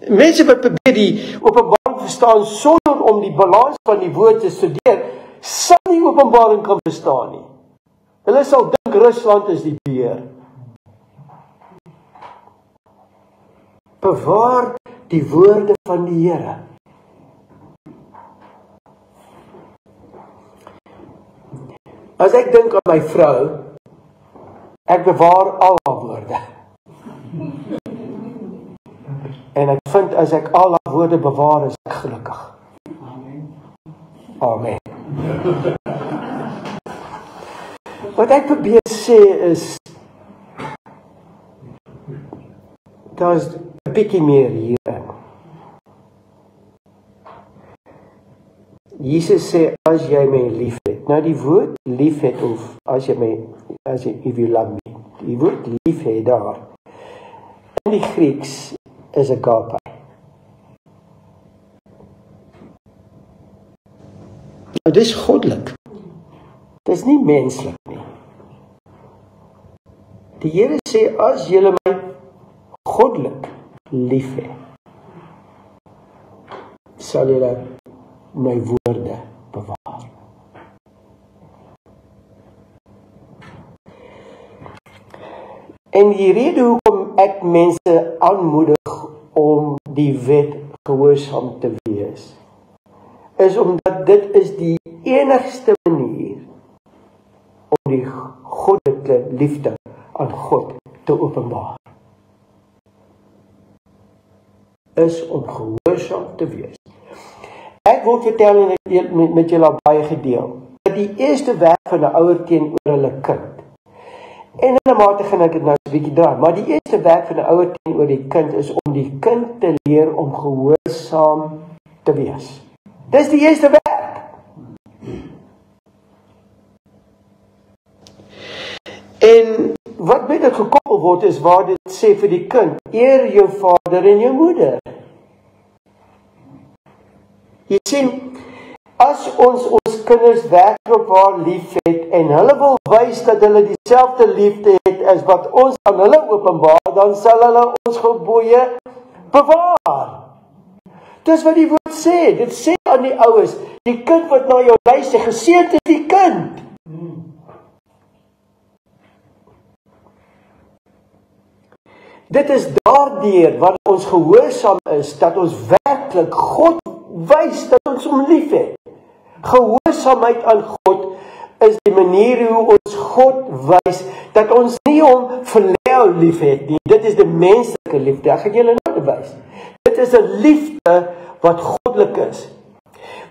mense wat probeer die Openbaring verstaan sonder om die balans van die woord te studeer, sal nie Openbaring kan verstaan nie. Hulle sal dink Rusland is die beheer. Bewaar die woorde van die Here. As ek dink aan my vrou, ek bewaar al haar woorde. En ek vind as ek al haar woorde bewaar, is ek gelukkig. Amen. Wat ek probeer sê is, daar is 'n bietjie meer hierin. Jesus sê, as jy my liefhet. Nou die woord liefhet, of as jy if you love me. Die woord liefhet daar, in die Grieks, is agape. Nou dis goddelik. Dis nie menslik nie. Die Here sê, as julle my goddelik liefhet, sal julle my woorde bewaar. En die rede hoekom ek mense aanmoedig om die wet gehoorsaam te wees, is omdat dit is die enigste manier om die goddelike liefde aan God te openbaar. Is om gehoorsaam te wees. Ek wil vertel, en ek het met julle baie gedeel, dat die eerste werk van 'n ouer teenoor hulle kind, en in 'n mate gaan ek dit nou 'n bietjie draai, maar die eerste werk van 'n ouer teenoor die kind is om die kind te leer om gehoorsaam te wees. Dis die eerste werk. En wat met dit gekoppel word is waar dit sê vir die kind, eer jou vader en jou moeder. Jy sien, as ons kinders werklik waar lief het en hulle wil wys dat hulle dieselfde liefde het as wat ons aan hulle openbaar, dan sal hulle ons gebooie bewaar. Dis wat die woord sê. Dit sê aan die ouers, die kind wat na jou luister, geseënd is die kind. Dit is daardeur wat ons gehoorsaam is, dat ons werklik God wys dat ons hom lief het. Gehoorsaamheid aan God is die manier hoe ons God wys dat ons nie hom verleu lief het nie. Dit is die menslike liefde. Ek gaan julle nou wys. Dit is 'n liefde wat goddelik is.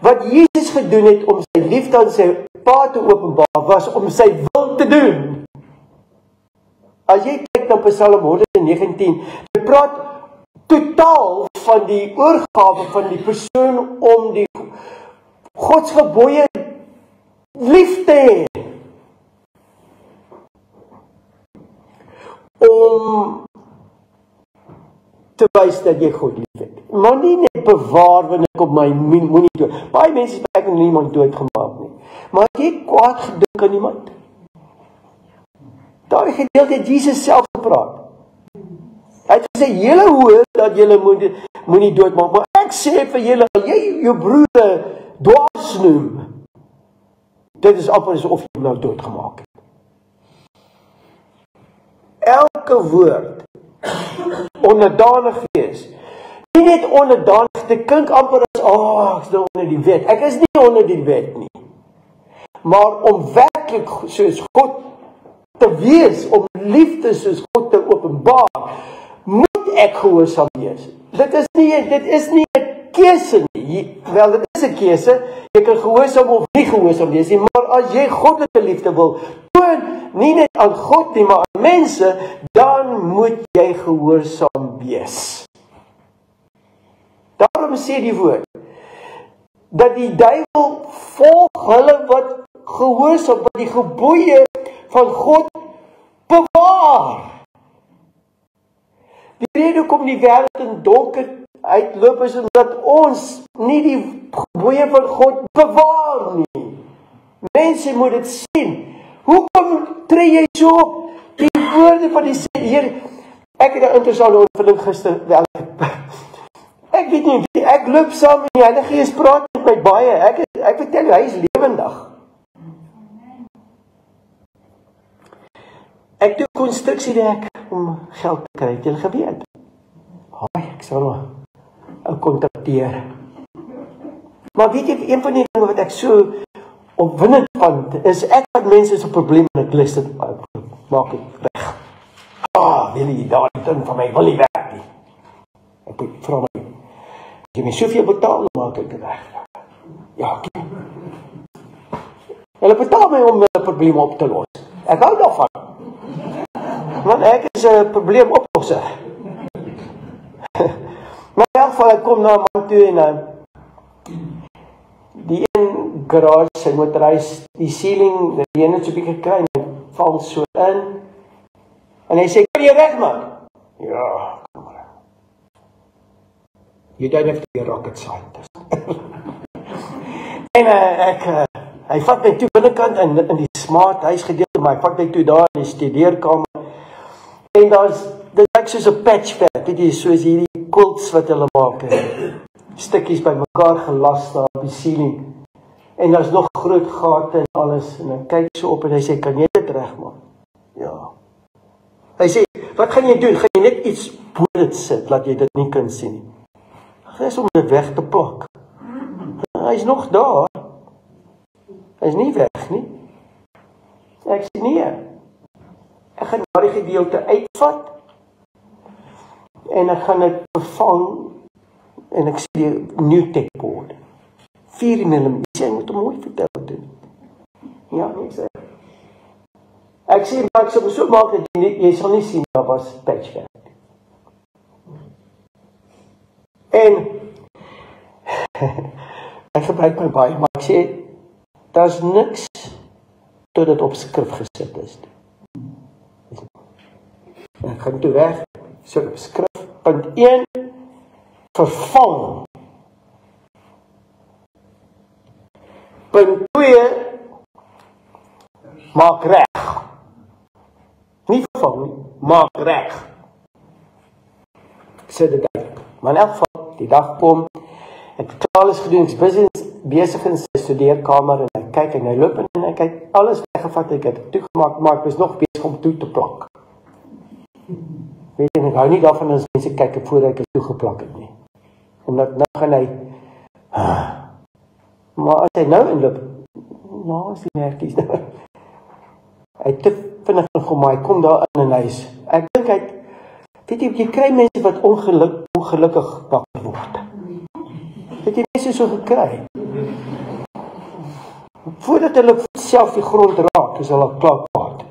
Wat Jesus gedoen het om sy liefde aan sy Pa te openbaar, was om sy wil te doen. As jy kyk na Psalm 119, dit praat totaal van die oorgawe van die persoon om die Gods gebooie lief te hê. Om te wys dat jy God lief het. Maar nie net bewaar wanneer ek op my moenie dood. Baie mense sê ek het niemand doodgemaak nie. Maar as jy kwaad gedink aan iemand, daar gedeelte het Jesus self gepraat. Hy het gesê, julle hoor dat julle moenie doodmaak, maar ek sê vir julle, jy jou broer dwaas noem, dit is amper asof jy hom nou doodgemaak het. Elke woord onderdanig wees. Nie net onderdanig, dit klink amper as, ek is nou onder die wet. Ek is nie onder die wet nie. Maar om werklik soos God te wees, om liefde soos God te openbaar, moet ek gehoorsaam wees. Dit is nie 'n keuse nie. Wel, dit is 'n keuse. Jy kan gehoorsaam of nie gehoorsaam wees nie, maar as jy goddelike liefde wil toon, nie net aan God nie, maar aan mense, dan moet jy gehoorsaam wees. Daarom sê die woord, dat die duiwel volg hulle wat gehoorsaam, wat die gebooie van God bewaar. Die rede kom die wêreld in donker uitloop is omdat ons nie die gebooie van God bewaar nie. Mense moet dit sien. Hoekom tree jy so op? Die woorde van die Heer. Ek het 'n interessante ondervinding gister, Ek weet nie, ek loop saam en die Heilige Gees praat met my baie. Ek vertel jou, hy is lewendig. Ek doen konstruksiewerk om geld te kry, het julle geweet? Ek sal nou kontrakteer. Maar weet jy, een van die dinge wat ek so opwindend van, is ek wat mense is 'n probleem en ek lus dit maak het weg. Wil jy daar die ding van my wil nie werk nie. Ek vra my, jy my soveel betaal, maak ek dit weg. Ja, okay. Hulle betaal my om 'n probleem op te los. Ek hou daarvan. Want ek is 'n probleemoplosser. Maar in elk geval, ek kom na 'n man toe en die een garage, sy motorhuis, die ceiling, die een het so 'n bietjie gekry en val so in. En hy sê, kan jy regmaak? Ja, kom maar. You don't have to be a rocket scientist. En hy vat my toe binnekant in die smart huisgedeelte, maar hy vat my toe daar in die studeerkamer. En dit lyk soos 'n patchpad, weet jy, soos hierdie quilts wat hulle maak. Stukkies by mekaar gelas daar op die ceiling. En daar's nog groot gate en alles. En ek kyk so op en hy sê, kan jy dit regmaak? Ja. Hy sê, wat gaan jy doen? Gaan jy net iets bo dit sit, laat jy dit nie kan sien nie? Dis om dit weg te plak. Hy is nog daar. Hy is nie weg nie. Ek sê nee. Ek gaan daardie gedeelte uitvat en ek gaan dit vervang en ek sê die new tech board. 4 mm. Jy moet hom mooi vertel doen. Ja, ek sê. Ek sê, maar ek sal so maak dat jy sal nie sien, daar was patchwerk. En ek gebruik my baie, maar ek sê, daar's niks tot dit op skrif gesit is. En ek gaan toe weg, so op skrif, punt 1, vervang. Punt 2, maak reg. Nie vervang nie, maak reg. Ek sê dit uit. Maar in elk geval, die dag kom, ek het alles gedoen, ek is besig in sy studeerkamer, en ek kyk, en hy loop, en ek kyk, alles weggevat, ek het het toegemaak, maar ek was nog besig om toe te plak. Weet jy, en ek hou nie daarvan as mense kyk, voordat ek het toegeplak het nie. Omdat nou gaan hy, maar as hy nou inloop, nou is die merkies nou. Hy te vinnig kom, maar hy kom daar in en hy is, ek dink hy, weet jy kry mense wat ongelukkig wakker word. Het jy mense so gekry? Voordat hulle self die grond raak, is hulle klaar kwaad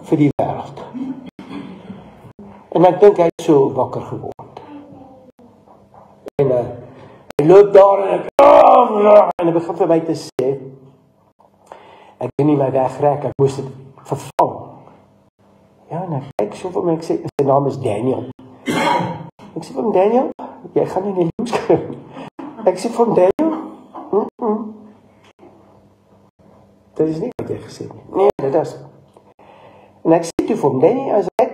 vir die wêreld. En ek dink hy het so wakker geword. En hy loop daar en hy begin vir my te sê, ek doen nie my wegrek, ek moes dit vervang. Ja, en ek kyk so vir my, ek sê, sy naam is Daniel. Ek sê vir hom, Daniel, jy gaan nie die nieuws kry. Ek sê vir hom, Daniel, dit is nie wat jy gesê nie. Nee, dit is. En ek sê toe vir hom, Daniel, as ek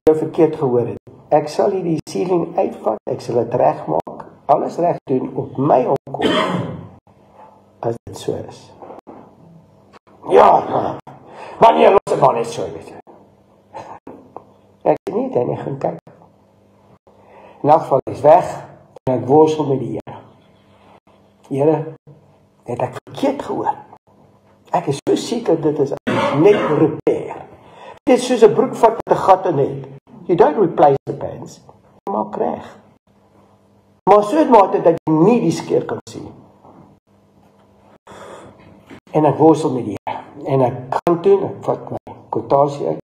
jou verkeerd gehoor het, ek sal hier die ceiling uitvat, ek sal dit regmaak, alles reg doen, op my omkom, as dit so is. Ja, maar nie, los het maar net so, weet jy. Ek sê nie, Daniel, gaan kyk. In elk geval is weg, en ek worstel met die Here. Here, het ek verkeerd gehoor. Ek is so seker dit is net repair. Dit is soos 'n broek vat wat 'n gat in het. You don't replace the pants, jy maak reg. Maar so het mate dat jy nie die skeur kan sien. En ek worstel met die Here. En ek gaan toe, ek vat my kwotasie uit.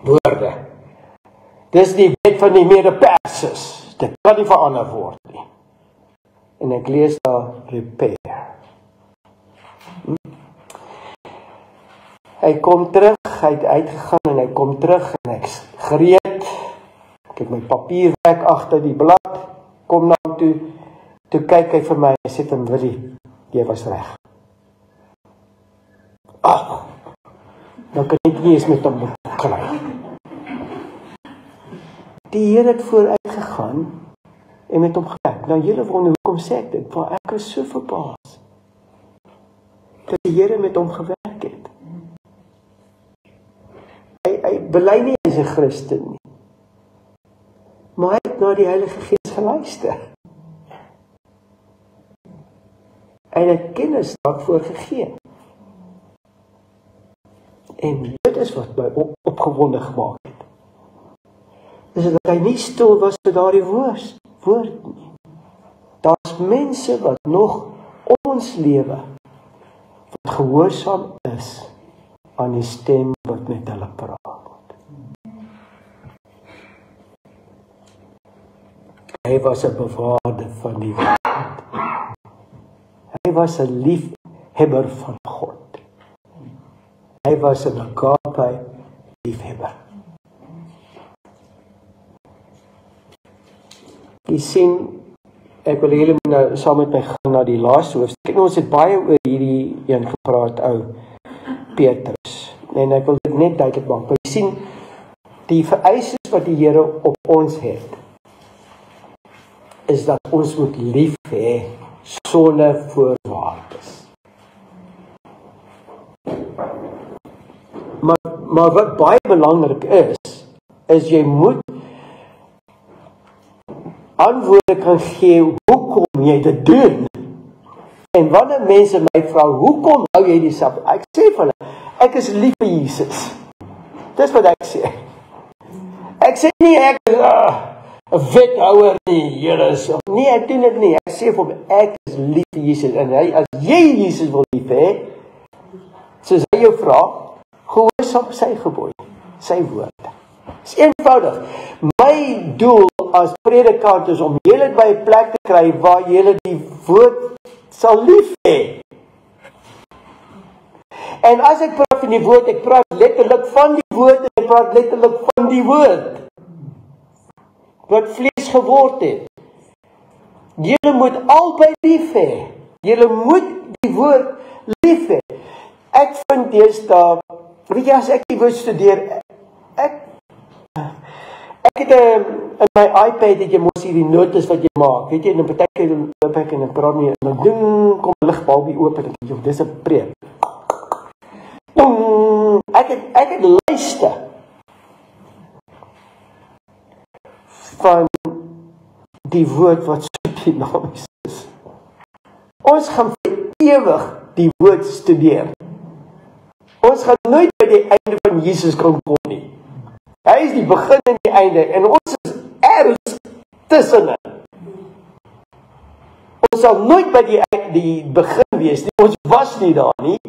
Woorde. Dis die wet van die mede-Perses. Dit kan nie verander word nie. En ek lees daar repair. Hy kom terug, hy het uitgegaan en hy kom terug en ek gereed. Ek het my papierwerk agter die blad, kom na hom toe kyk hy vir my en sê vir hom, Willie, jy was reg. Ag, nou kan ek nie eens met hom kry. Die Here het vooruit gegaan. gegaan en met hom gewerk. Nou julle wonder hoekom sê ek dit, want ek is so verbaas dat die Here met hom gewerk het. Hy bely nie as 'n Christen nie, maar hy het na die Heilige Gees geluister. En het kennis daarvoor gegee. En dit is wat my opgewonde gemaak het. Dis dat hy nie stil was vir daardie woord nie. Daar's mense wat nog ons lewe wat gehoorsaam is aan die stem wat met hulle praat. Hy was 'n bewaarder van die wêreld. Hy was 'n liefhebber van God. Hy was 'n agape liefhebber. Jy sien, ek wil julle nou saam met my gaan na die laaste hoofstuk. En ons het baie oor hierdie een gepraat, ou Petrus. En ek wil dit net duidelik maak. Jy sien, die vereistes wat die Here op ons het, is dat ons moet lief hê sonder voorwaardes. Maar wat baie belangrik is jy moet antwoorde kan gee hoekom jy dit doen. En wanneer mense my vra, hoekom hou jy die Sabbat? Ek sê vir hulle, ek is lief vir Jesus. Dis wat ek sê. Ek sê nie ek is 'n wethouer nie, Here is. Nee, ek doen dit nie. Ek sê vir hom, ek is lief vir Jesus. En as jy Jesus wil lief hê, soos hy jou vra, gehoorsaam sy gebooie, sy woord. Dis eenvoudig. My doel as predikant is om julle by 'n plek te kry waar julle die woord sal lief hê. En as ek praat van die woord, ek praat letterlik van die woord en ek praat letterlik van die woord wat vlees geword het. Julle moet albei lief hê. Julle moet die woord lief hê. Ek vind deesdae, weet jy, as ek die woord studeer, ek het in my iPad het jy mos hierdie notas wat jy maak, weet jy, en dan partykeer loop ek en dan praat nie, en dan ding, kom 'n ligbalbie oop en dan dink jy, dis 'n preek. Ek het lyste van die woord wat so dinamies is. Ons gaan vir ewig die woord studeer. Ons gaan nooit by die einde van Jesus kan kom nie. Hy is die begin en die einde, en ons is ergens tussenin. Ons sal nooit by die begin wees nie, ons was nie daar nie,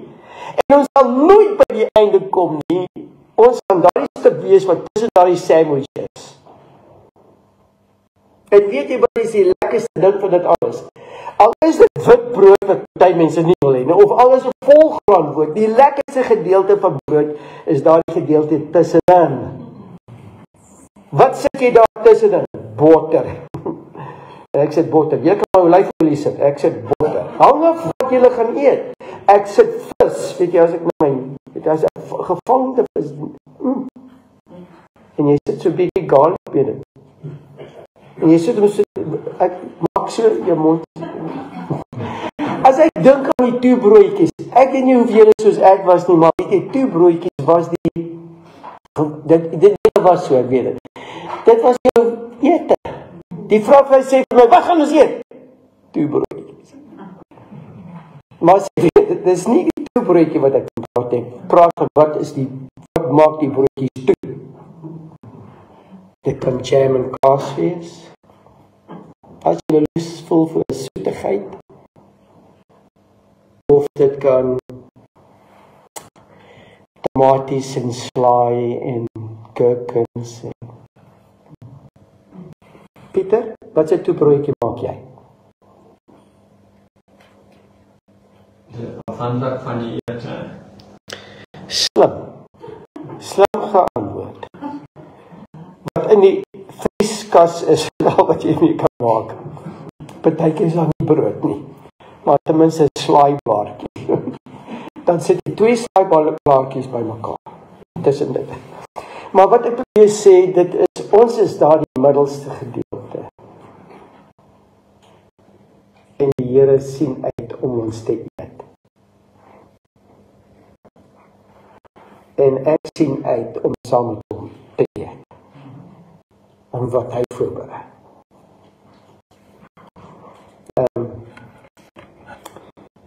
en ons sal nooit by die einde kom nie. Ons gaan daardie stuk wees wat tussen daardie sandwich is. En weet jy wat is die lekkerste ding van dit alles? Al is dit wit brood wat baie mense nie wil hê, of al is dit volgraan brood, die lekkerste gedeelte van brood is daardie gedeelte tussenin. Wat sit jy daar tussenin? Botter. Ek sit botter. Jy kan my olyfolie sit. Ek sit botter. Hang af wat jy gaan eet. Ek sit vis. Weet jy, as ek as ek gevangde vis. En jy sit so 'n bietjie garlic op dit. En jy sit hom so, ek maak so jou mond. As ek dink aan die 2 broodjies, ek weet nie hoeveel julle soos ek was nie, maar weet jy, 2 broodjies was dit was so, ek weet dit. Dit was jou ete. Die vrou sê vir my, wat gaan ons eet? 2 broodjies. Maar sê, dit is nie die 2 broodjie wat ek praat nie. Praat van wat maak die broodjies toe? Dit kan jam en kaas wees. As jy lus voel vir soetigheid. Of dit kan tomaties en slaai en gherkins. Pieter, wat se 2 broodjie maak jy? Afhanklik van die ete. Slim geantwoord. Wat in die vrieskas is wel wat jy mee kan maak. Partykeer is daar nie brood nie, maar ten minste 'n slaaiblaartjie. Dan sit jy 2 slaaiblaartjies by mekaar. Tussen dit. Maar wat ek wil sê, ons is daar die middelste gedeelte. en die Here sien uit om ons te eet. En ek sien uit om saam met hom te eet. Om wat hy voorberei.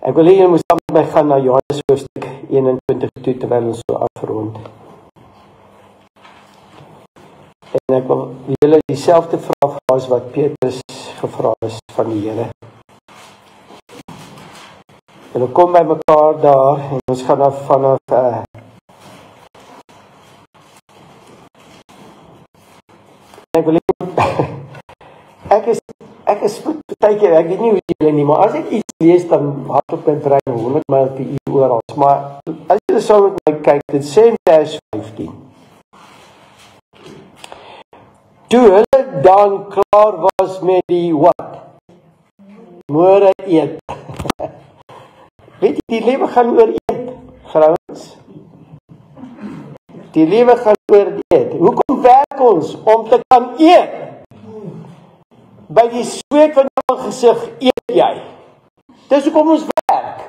Ek wil hê julle moet saam met my gaan na Johannes hoofstuk 21 toe, terwyl ons so afrond. En ek wil julle dieselfde vraag vra as wat Petrus gevra is van die Here. Hulle kom by mekaar daar en ons gaan af vanaf ek wil ek is partykeer, ek weet nie hoe julle nie, maar as ek iets lees, dan hardloop my brein 100 myl per uur oral. Maar as julle saam met my kyk, dit sê in vers 15. Toe hulle dan klaar was met die wat? Môre eet. Weet jy, die lewe gaan oor eet, vrouens. Die lewe gaan oor eet. Hoekom werk ons? Om te kan eet. By die sweet van jou gesig eet jy. Dis hoekom ons werk.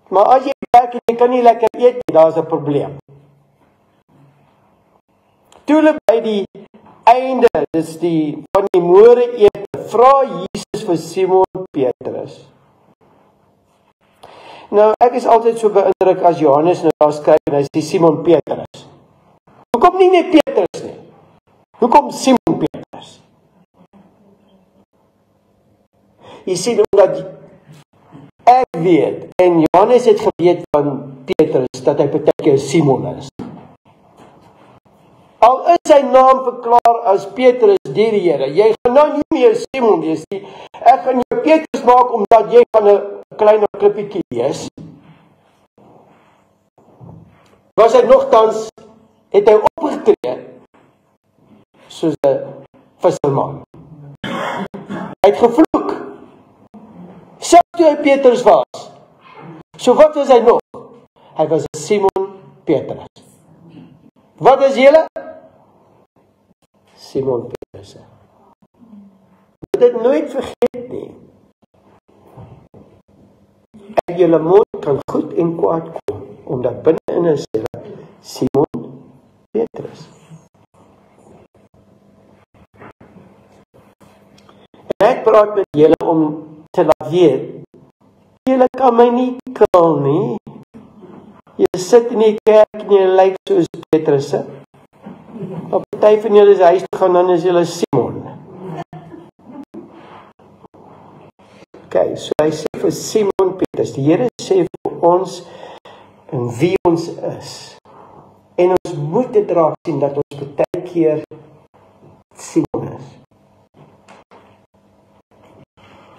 Maar as jy werk en jy kan nie lekker eet nie, daar is 'n probleem. Toe hulle by die einde, dis die van die môre ete, vra Jesus vir Simon Petrus. Nou, ek is altyd so beïndruk as Johannes nou daar skryf en hy sê Simon Petrus. Hoekom nie net Petrus nie? Hoekom Simon Petrus? Jy sien, omdat ek weet, en Johannes het geweet van Petrus, dat hy partykeer Simon is. Al is sy naam verklaar as Petrus deur die Here, jy gaan nou nie meer Simon wees nie, ek gaan jou Petrus maak, omdat jy van 'n kleiner klippietjie wees. Was hy nogtans, het hy opgetree, soos 'n visserman. Hy het gevloek, selfs toe hy Petrus was. So wat was hy nog? Hy was 'n Simon Petrus. Wat is julle? Simon Petrus. Moet dit nooit vergeet nie. En julle mond kan goed en kwaad kom, omdat binne in is julle Simon Petrus. En ek praat met julle om te laat weet, julle kan my nie kill nie. Jy sit in die kerk en jy lyk soos Petrus. Op party van julle is huis toe gaan, dan is julle Simon. Okay, so hy sê vir Simon Petrus, die Here sê vir ons en wie ons is. En ons moet dit raak sien dat ons baie keer Simon is.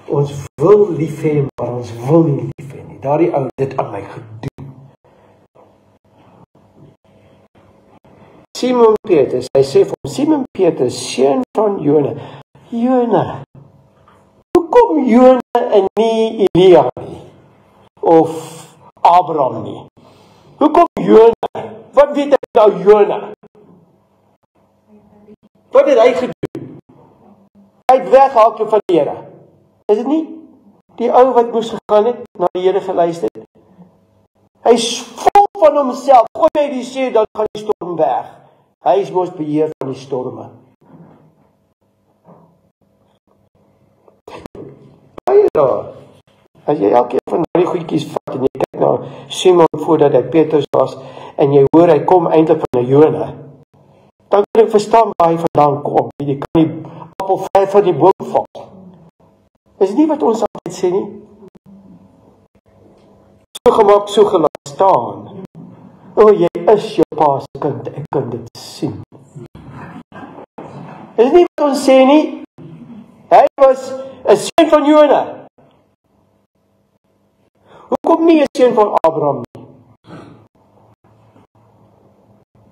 Ons wil lief hê, maar ons wil nie lief hê nie. Daardie ou dit aan my gedoen. Simon Petrus, hy sê vir hom, Simon Petrus, seun van Jona. Jona. Hoekom Jona en nie Elia nie? Of Abraham nie? Hoekom Jona? Wat weet ek nou Jona? Wat het hy gedoen? Hy het weghardloop van die Here. Is dit nie? Die ou wat moes gegaan het, na die Here geluister het. Hy is vol van homself. Gooi hy die see, dan gaan die storm weg. Hy is mos beheer van die storme. Baie daar. As jy elke van die goedjies vat en jy kyk na Simon voordat hy Petrus was en jy hoor hy kom eintlik van 'n Jona, dan kan ek verstaan waar hy vandaan kom. Jy kan nie appel ver van die boom val. Is nie wat ons altyd sê nie? So gemaak, so gelaat staan. O, jy is jou pa se kind, ek kan dit sien. Is nie wat ons sê nie? Hy was 'n seun van Jona. Hoekom nie 'n seun van Abraham nie?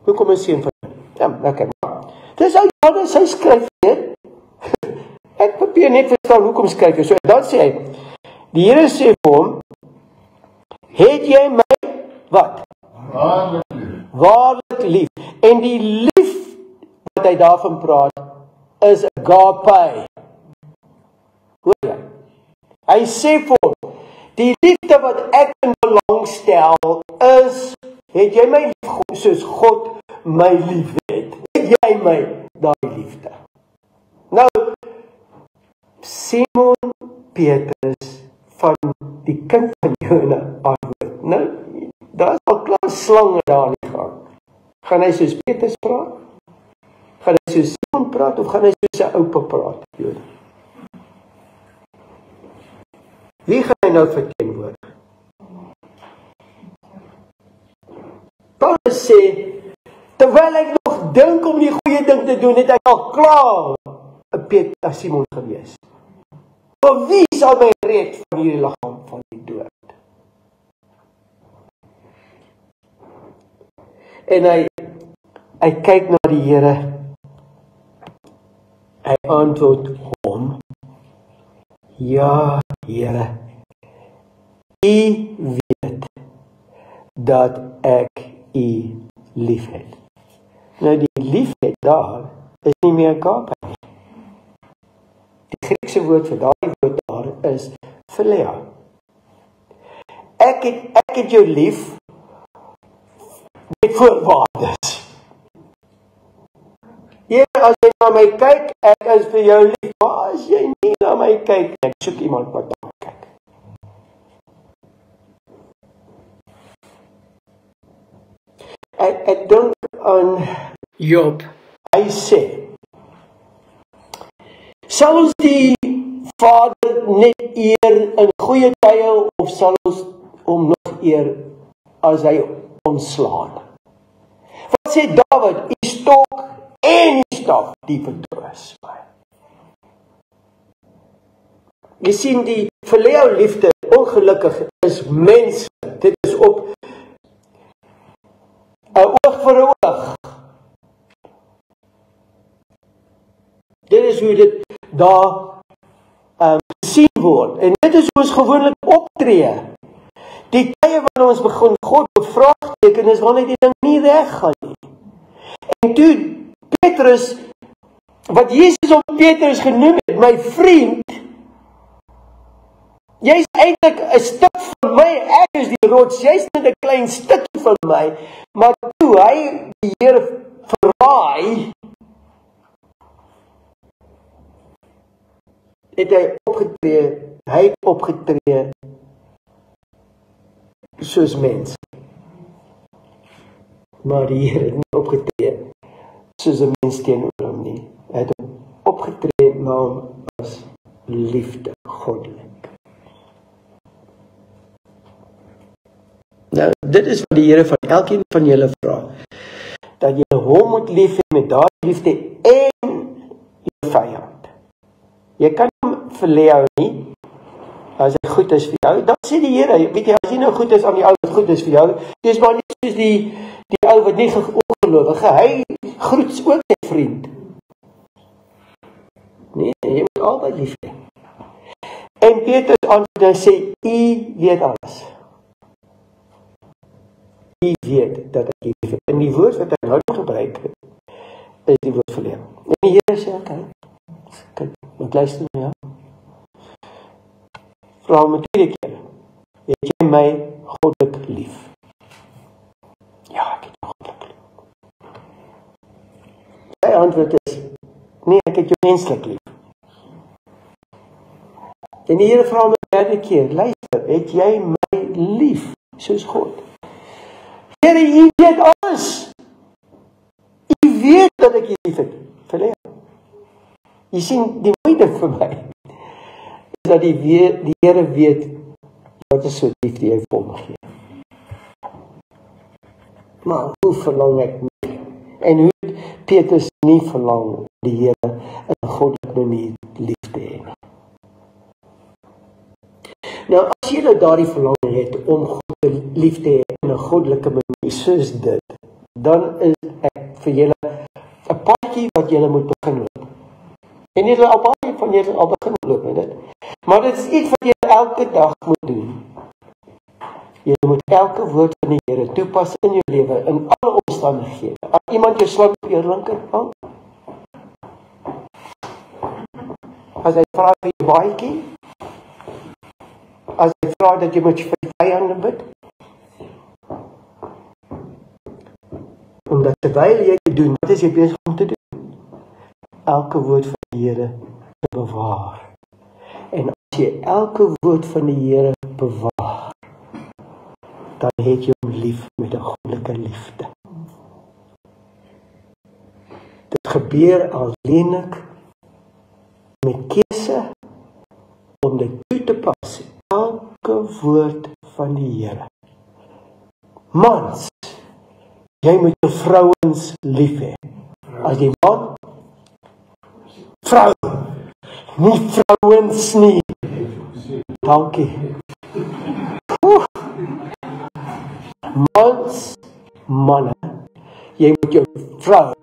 Hoekom 'n seun van Jona? Ja, okay. Dis ou Johannes, hy skryf dit. Ek probeer net verstaan hoekom skryf hy. So dan sê hy, die Here sê vir hom, het jy my wat? Waarlik lief. En die lief wat hy daarvan praat is agape. Hoor jy? Hy sê vir hom, die liefde wat ek in belang stel is, het jy my lief soos God my lief het? Het jy my daai liefde? Nou, Simon Petrus van die kind van Jona antwoord. Nou, daar is al klaar slange daar in die gang. Gaan hy soos Petrus praat? Gaan hy soos Simon praat of gaan hy soos sy oupa praat? Jona? Wie gaan hy nou verteenwoordig? Paulus sê, terwyl ek nog dink om die goeie ding te doen, het ek al klaar 'n Petrus Simon gewees. Maar wie sal my red van hierdie liggaam van die dood? En hy kyk na die Here. Hy antwoord hom, ja, Here, U weet dat ek U liefhet. Nou die liefhet daar is nie meer agape nie. Die Griekse woord vir daai woord daar is philea. Ek het jou lief met voorwaardes. Here, as jy na my kyk, ek is vir jou lief. Maar as jy nie na my kyk, ek soek iemand wat na my kyk. Ek dink aan Job. Hy sê, sal ons die Vader net eer in goeie tye of sal ons hom nog eer as hy ons slaan? Wat sê Dawid? U stok en die staf, die vertroos my. Jy sien die phileo liefde, ongelukkig is mens. Dit is op 'n oog vir 'n oog. Dit is hoe dit daar gesien word. En dit is hoe ons gewoonlik optree. Die tye wanneer ons begin God bevraagteken is wanneer die ding nie reg gaan nie. En toe Petrus, wat Jesus op Petrus genoem het, my vriend, jy is eintlik 'n stuk van my, ek is die rots, jy is net 'n klein stukkie van my, maar toe hy die Here verraai, het hy opgetree soos mens. Maar die Here het nie opgetree soos 'n mens teenoor hom nie. Hy het opgetree na hom as liefde, goddelik. Nou, dit is wat die Here van elkeen van julle vra. Dat jy hom moet lief hê met daardie liefde en jou vyand. Jy kan hom verlei nie, as hy goed is vir jou. Dan sê die Here, weet jy, as jy nou goed is aan die ou wat goed is vir jou, dis maar nie soos die ou wat nie ongelowige, hy groet ook sy vriend. Nee, jy moet albei lief hê. En Petrus antwoord en sê, U weet alles. U weet dat ek lief het. En die woord wat hy nou gebruik het, is die woord verleer. En die Here sê, kyk, moet luister na jou. Vra hom 'n tweede keer, het jy my goddelik lief? Ja, ek het jou goddelik lief. Sy antwoord is, nee, ek het jou menslik lief. En die Here vra hom 'n derde keer, luister, het jy my lief, soos God? Here, U weet alles. U weet dat ek U lief het. Verlei. Jy sien, die moeite vir my, is dat die Here weet, wat is so liefde jy vir hom gee. Maar hoe verlang ek nie? En hoe Petrus nie verlang die Here in 'n goddelike manier lief te hê. Nou, as jy daardie verlang het om God lief te hê in 'n goddelike manier soos dit, dan is ek vir julle 'n paadjie wat julle moet begin loop. En julle al baie van julle al begin loop met dit. Maar dit is iets wat jy elke dag moet doen. Jy moet elke woord van die Here toepas in jou lewe, in alle omstandighede. As iemand jou slaan op jou linkerkant, as hy vra vir jou baadjie, as hy vra dat jy moet vir die vyande bid? Omdat terwyl jy dit doen, wat is jy besig om te doen? Elke woord van die Here te bewaar. En as jy elke woord van die Here bewaar, dan het jy hom lief met 'n goddelike liefde. Dit gebeur alleenlik met keuse om dit toe te pas, elke woord van die Here. Mans, jy moet jou vrouens lief hê. As jy man, vrou, nie vrouens nie. Dankie. Mans, manne, jy moet jou vrou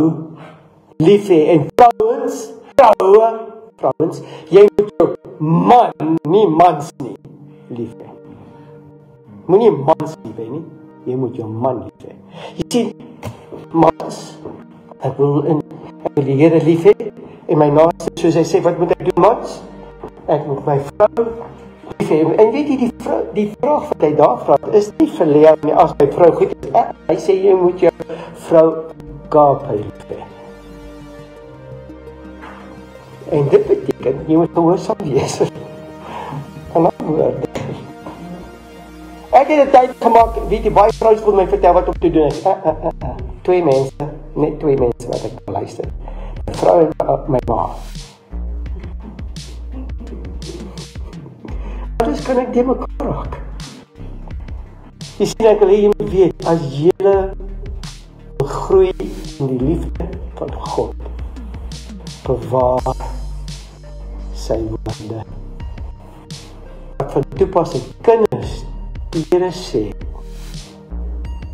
lief hê. En vrouens, jy moet jou man, nie mans nie, lief hê. Moenie mans lief hê nie, jy moet jou man lief hê. Jy sien, mans, ek wil die Here lief hê, en my naaste, soos hy sê, wat moet ek doen, mans? Ek moet my vrou lief hê. En weet jy, die vraag wat hy daar vra, is nie vir Lea nie, as my vrou goed is. Hy sê, jy moet jou vrou Agape lief hê. En dit beteken, jy moet gehoorsaam wees. Aan ander woorde. Ek het 'n tyd gemaak, weet jy, baie vrouens wil my vertel wat om te doen is. Twee mense, net twee mense wat ek luister. My vrou en my ma. Dus kan ek die mekaar raak. Jy sien, ek wil hê jy moet weet, as jy wil groei in die liefde van God, bewaar sy woorde. Wat van toepassing kinders, die Here sê,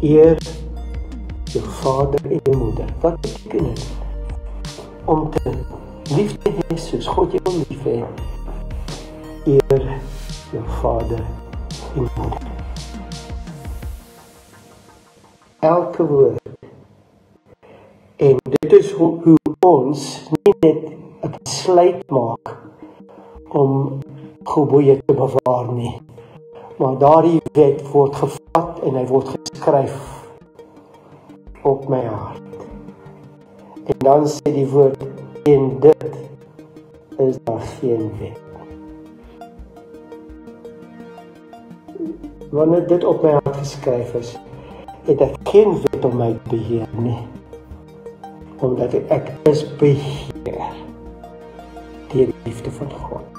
eer jou vader en jou moeder. Wat beteken dit? Om te lief te hê soos God jou lief hê. Eer jou vader en moeder. Elke woord. En dit is hoe ons nie net 'n besluit maak om gebooie te bewaar nie, maar daardie wet word gevat en hy word geskryf op my hart. En dan sê die woord, en dit is daar geen wet. Wanneer dit op my hart geskryf is, het ek geen wet om my te beheer nie. Omdat ek is beheer deur die liefde van God.